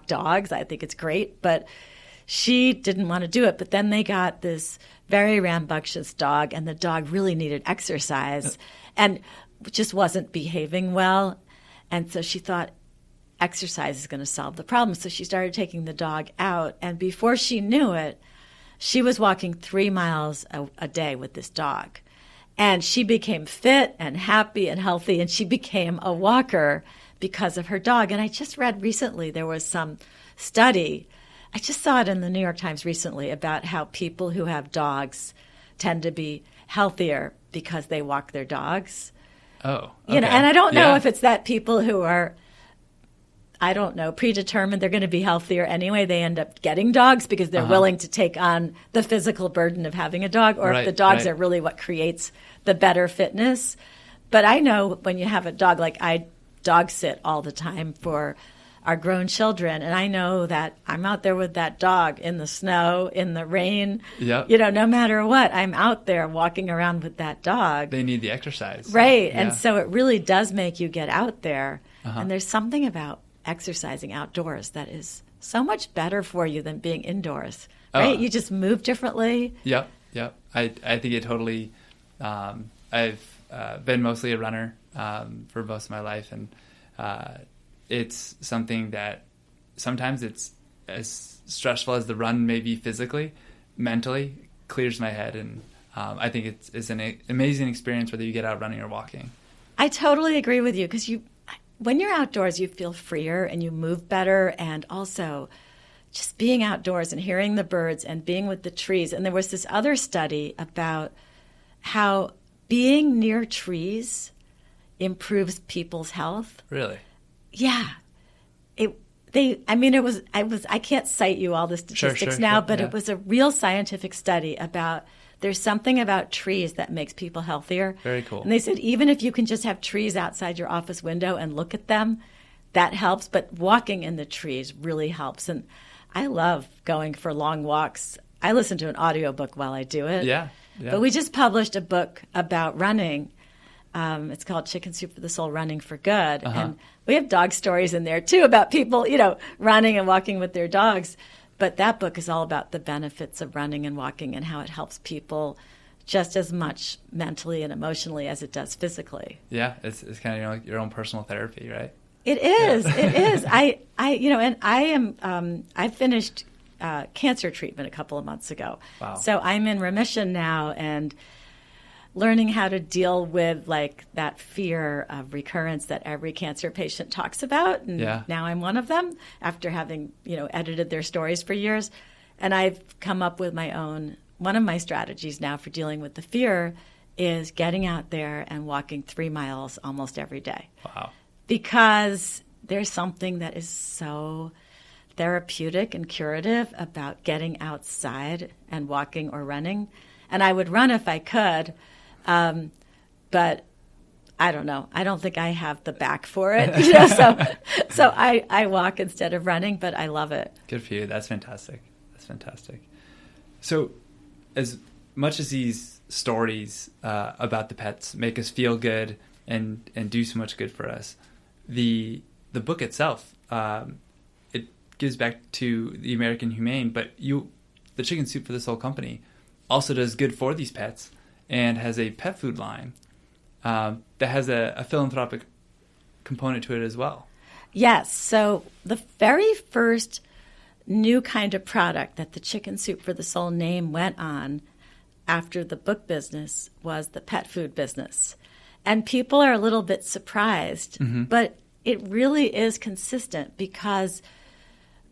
walk dogs. I think it's great. But she didn't want to do it. But then they got this very rambunctious dog, and the dog really needed exercise and just wasn't behaving well. And so she thought exercise is going to solve the problem. So she started taking the dog out. And before she knew it, she was walking 3 miles a day with this dog. And she became fit and happy and healthy, and she became a walker because of her dog. And I just read recently there was some study, I just saw it in the New York Times recently, about how people who have dogs tend to be healthier because they walk their dogs. Oh, okay. And I don't know if it's that people who are, I don't know, predetermined they're going to be healthier anyway. They end up getting dogs because they're willing to take on the physical burden of having a dog, or if the dogs are really what creates the better fitness. But I know when you have a dog, like I dog sit all the time for our grown children, and I know that I'm out there with that dog in the snow, in the rain, no matter what, I'm out there walking around with that dog. They need the exercise. Right. Yeah. And so it really does make you get out there. And there's something about exercising outdoors that is so much better for you than being indoors, right? You just move differently. Yep. I think it totally, I've been mostly a runner for most of my life, and it's something that sometimes it's as stressful as the run may be physically, mentally clears my head, and I think it's an amazing experience whether you get out running or walking. I totally agree with you, because when you're outdoors, you feel freer and you move better, and also just being outdoors and hearing the birds and being with the trees. And there was this other study about how being near trees improves people's health. Really? Yeah. I can't cite you all the statistics now, but it was a real scientific study about there's something about trees that makes people healthier. Very cool. And they said even if you can just have trees outside your office window and look at them, that helps. But walking in the trees really helps. And I love going for long walks. I listen to an audiobook while I do it. Yeah. But we just published a book about running. It's called Chicken Soup for the Soul, Running for Good. And we have dog stories in there, too, about people, running and walking with their dogs. But that book is all about the benefits of running and walking and how it helps people just as much mentally and emotionally as it does physically. Yeah, it's kind of like your own personal therapy, right? It is. Yeah. It is. I finished cancer treatment a couple of months ago. Wow. So I'm in remission now and learning how to deal with like that fear of recurrence that every cancer patient talks about. And now I'm one of them after having, edited their stories for years. And I've come up with one of my strategies now for dealing with the fear is getting out there and walking 3 miles almost every day. Wow. Because there's something that is so therapeutic and curative about getting outside and walking or running. And I would run if I could, but I don't know. I don't think I have the back for it. So I walk instead of running, but I love it. Good for you. That's fantastic. So as much as these stories about the pets make us feel good and do so much good for us, the book itself, it gives back to the American Humane, but the Chicken Soup for the Soul company also does good for these pets and has a pet food line that has a philanthropic component to it as well. Yes. So the very first new kind of product that the Chicken Soup for the Soul name went on after the book business was the pet food business. And people are a little bit surprised, but it really is consistent because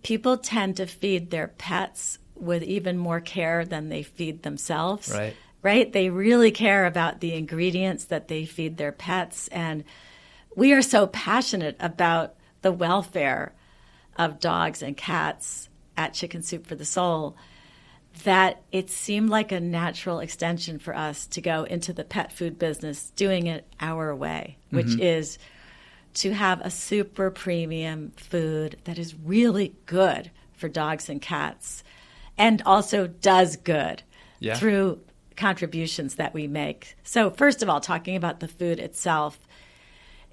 people tend to feed their pets with even more care than they feed themselves. Right? They really care about the ingredients that they feed their pets. And we are so passionate about the welfare of dogs and cats at Chicken Soup for the Soul that it seemed like a natural extension for us to go into the pet food business doing it our way, which is to have a super premium food that is really good for dogs and cats and also does good through contributions that we make. So first of all, talking about the food itself,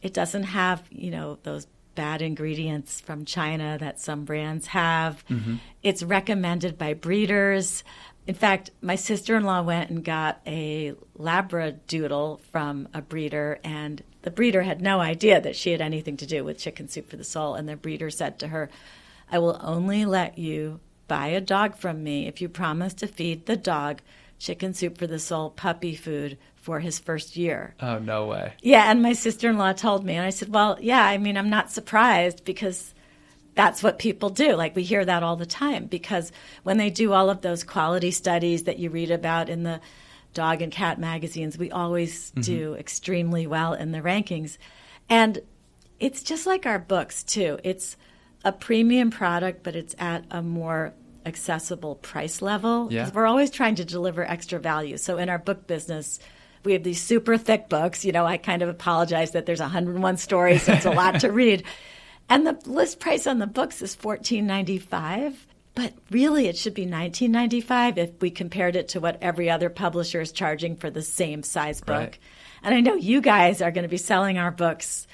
it doesn't have, those bad ingredients from China that some brands have. Mm-hmm. It's recommended by breeders. In fact, my sister-in-law went and got a Labradoodle from a breeder, and the breeder had no idea that she had anything to do with Chicken Soup for the Soul. And the breeder said to her, "I will only let you buy a dog from me if you promise to feed the dog Chicken Soup for the Soul puppy food for his first year." Oh, no way. Yeah, and my sister-in-law told me, and I said, well, yeah, I mean, I'm not surprised because that's what people do. Like, we hear that all the time because when they do all of those quality studies that you read about in the dog and cat magazines, we always do extremely well in the rankings. And it's just like our books, too. It's a premium product, but it's at a more accessible price level. Yeah. 'Cause we're always trying to deliver extra value. So in our book business, we have these super thick books. You know, I kind of apologize that there's 101 stories, so it's a lot to read. And the list price on the books is $14.95. But really, it should be $19.95 if we compared it to what every other publisher is charging for the same size book. Right. And I know you guys are going to be selling our books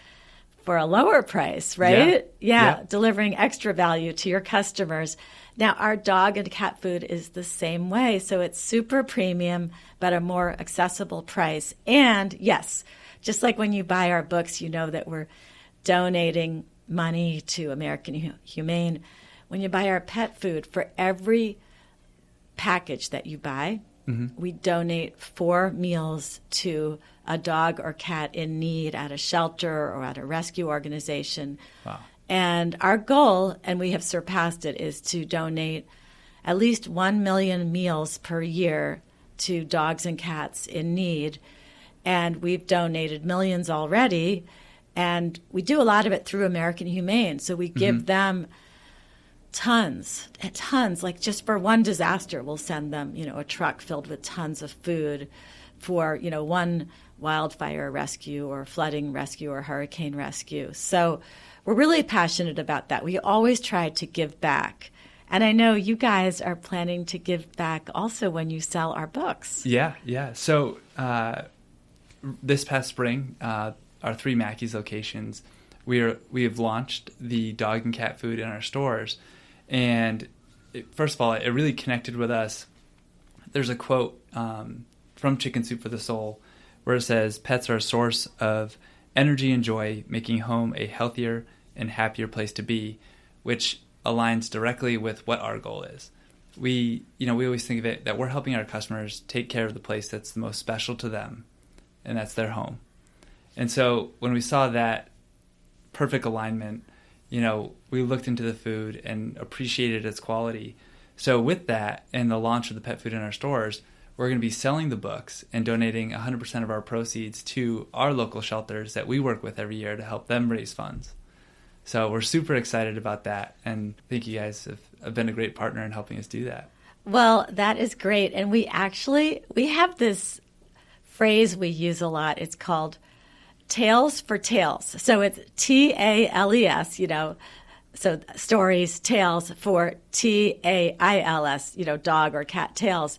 for a lower price, right? Yeah, delivering extra value to your customers. Now, our dog and cat food is the same way. So it's super premium, but a more accessible price. And yes, just like when you buy our books, you know that we're donating money to American Humane. When you buy our pet food, for every package that you buy, we donate 4 meals to a dog or cat in need at a shelter or at a rescue organization. Wow. And our goal, and we have surpassed it, is to donate at least 1 million meals per year to dogs and cats in need. And we've donated millions already. And we do a lot of it through American Humane. So we give them tons, like just for one disaster, we'll send them, a truck filled with tons of food for, one wildfire rescue or flooding rescue or hurricane rescue. So we're really passionate about that. We always try to give back. And I know you guys are planning to give back also when you sell our books. Yeah. So this past spring, our 3 Mackey's locations, we have launched the dog and cat food in our stores. And first of all, it really connected with us. There's a quote from Chicken Soup for the Soul where it says, "Pets are a source of energy and joy, making home a healthier and happier place to be," which aligns directly with what our goal is. We always think of it that we're helping our customers take care of the place that's the most special to them, and that's their home. And so when we saw that perfect alignment, we looked into the food and appreciated its quality. So with that and the launch of the pet food in our stores, we're going to be selling the books and donating 100% of our proceeds to our local shelters that we work with every year to help them raise funds. So we're super excited about that, and I think you guys have been a great partner in helping us do that. Well, that is great. And we have this phrase we use a lot. It's called Tales for Tales. So it's TALES, so stories, tales for TAILS, dog or cat tales.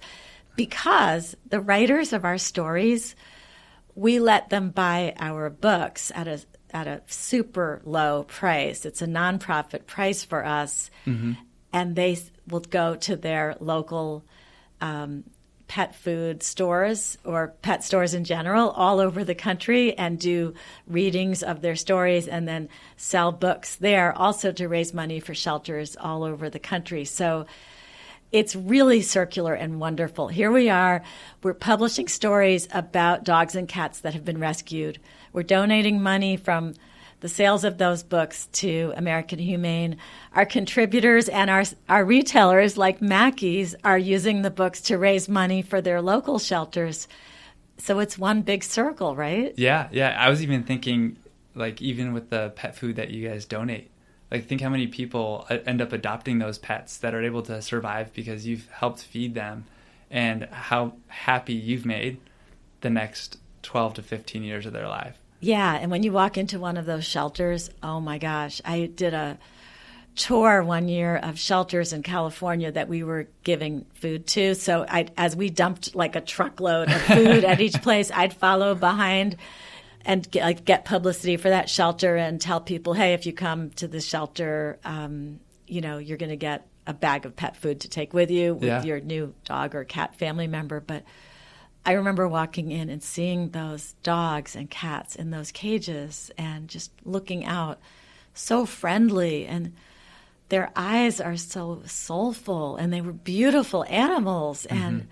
Because the writers of our stories, we let them buy our books at a super low price. It's a nonprofit price for us. And they will go to their local pet food stores or pet stores in general all over the country and do readings of their stories and then sell books there also to raise money for shelters all over the country. So it's really circular and wonderful. Here we are. We're publishing stories about dogs and cats that have been rescued. We're donating money from the sales of those books to American Humane. Our contributors and our retailers like Mackey's are using the books to raise money for their local shelters. So it's one big circle, right? Yeah. I was even thinking, even with the pet food that you guys donate, think how many people end up adopting those pets that are able to survive because you've helped feed them, and how happy you've made the next 12 to 15 years of their life. Yeah, and when you walk into one of those shelters, oh my gosh, I did a tour one year of shelters in California that we were giving food to. So as we dumped a truckload of food at each place, I'd follow behind. and get publicity for that shelter and tell people, hey, if you come to the shelter, you're going to get a bag of pet food to take with you with your new dog or cat family member. But I remember walking in and seeing those dogs and cats in those cages and just looking out, so friendly, and their eyes are so soulful, and they were beautiful animals. And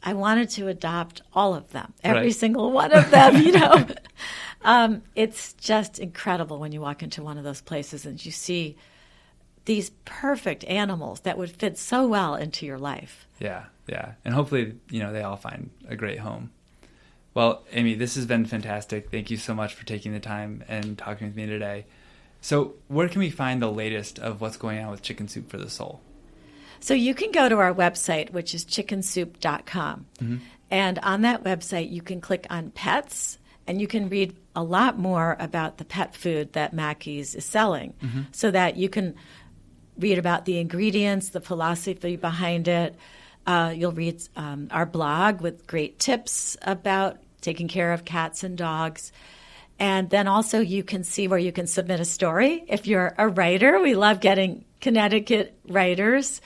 I wanted to adopt all of them, every single one of them, It's just incredible when you walk into one of those places and you see these perfect animals that would fit so well into your life. Yeah. And hopefully, they all find a great home. Well, Amy, this has been fantastic. Thank you so much for taking the time and talking with me today. So where can we find the latest of what's going on with Chicken Soup for the Soul? So you can go to our website, which is chickensoup.com. And on that website, you can click on pets, and you can read a lot more about the pet food that Mackey's is selling, so that you can read about the ingredients, the philosophy behind it. You'll read our blog with great tips about taking care of cats and dogs. And then also you can see where you can submit a story. If you're a writer, we love getting Connecticut writers.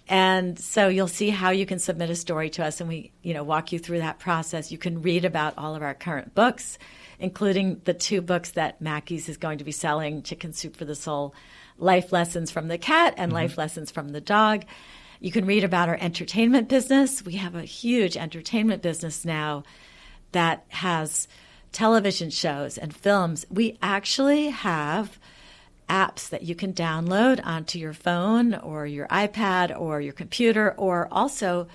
And so you'll see how you can submit a story to us, and we, walk you through that process. You can read about all of our current books, including the 2 books that Mackey's is going to be selling, Chicken Soup for the Soul, Life Lessons from the Cat and Life Lessons from the Dog. You can read about our entertainment business. We have a huge entertainment business now that has television shows and films. We actually have apps that you can download onto your phone or your iPad or your computer, or also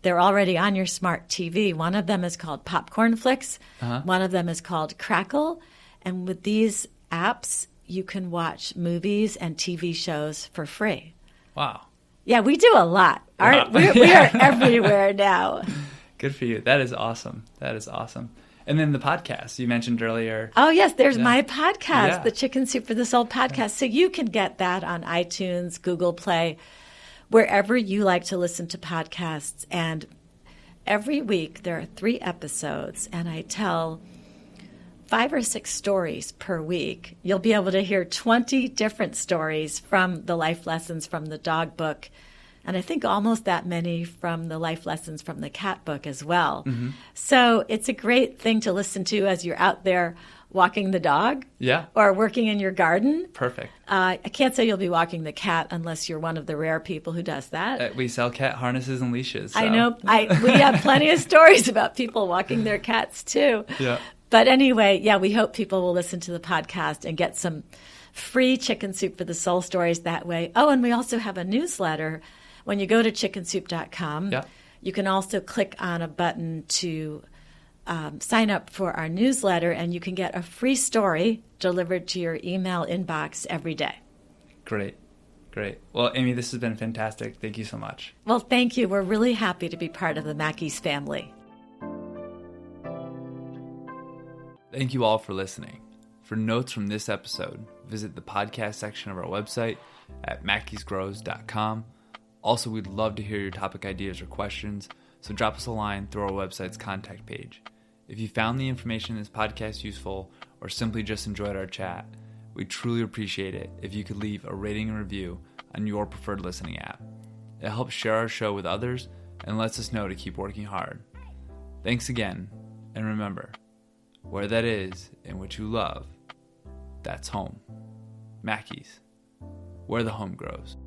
they're already on your smart TV. One of them is called Popcorn Flicks. One of them is called Crackle. And with these apps, you can watch movies and TV shows for free. Wow. Yeah, we do a lot. We are everywhere now. Good for you. That is awesome. And then the podcast you mentioned earlier. Oh, yes, there's my podcast, the Chicken Soup for the Soul podcast. So you can get that on iTunes, Google Play, wherever you like to listen to podcasts. And every week there are 3 episodes, and I tell 5 or 6 stories per week. You'll be able to hear 20 different stories from the Life Lessons from the Dog book, and I think almost that many from the Life Lessons from the Cat book as well. So it's a great thing to listen to as you're out there walking the dog or working in your garden. Perfect. I can't say you'll be walking the cat unless you're one of the rare people who does that. We sell cat harnesses and leashes. So. I know. We have plenty of stories about people walking their cats too. Yeah. But anyway, we hope people will listen to the podcast and get some free Chicken Soup for the Soul stories that way. Oh, and we also have a newsletter. When you go to chickensoup.com, you can also click on a button to sign up for our newsletter, and you can get a free story delivered to your email inbox every day. Great. Well, Amy, this has been fantastic. Thank you so much. Well, thank you. We're really happy to be part of the Mackey's family. Thank you all for listening. For notes from this episode, visit the podcast section of our website at mackeysgrows.com. Also, we'd love to hear your topic ideas or questions, so drop us a line through our website's contact page. If you found the information in this podcast useful or simply just enjoyed our chat, we'd truly appreciate it if you could leave a rating and review on your preferred listening app. It helps share our show with others and lets us know to keep working hard. Thanks again, and remember, where that is in which you love, that's home. Mackey's, where the home grows.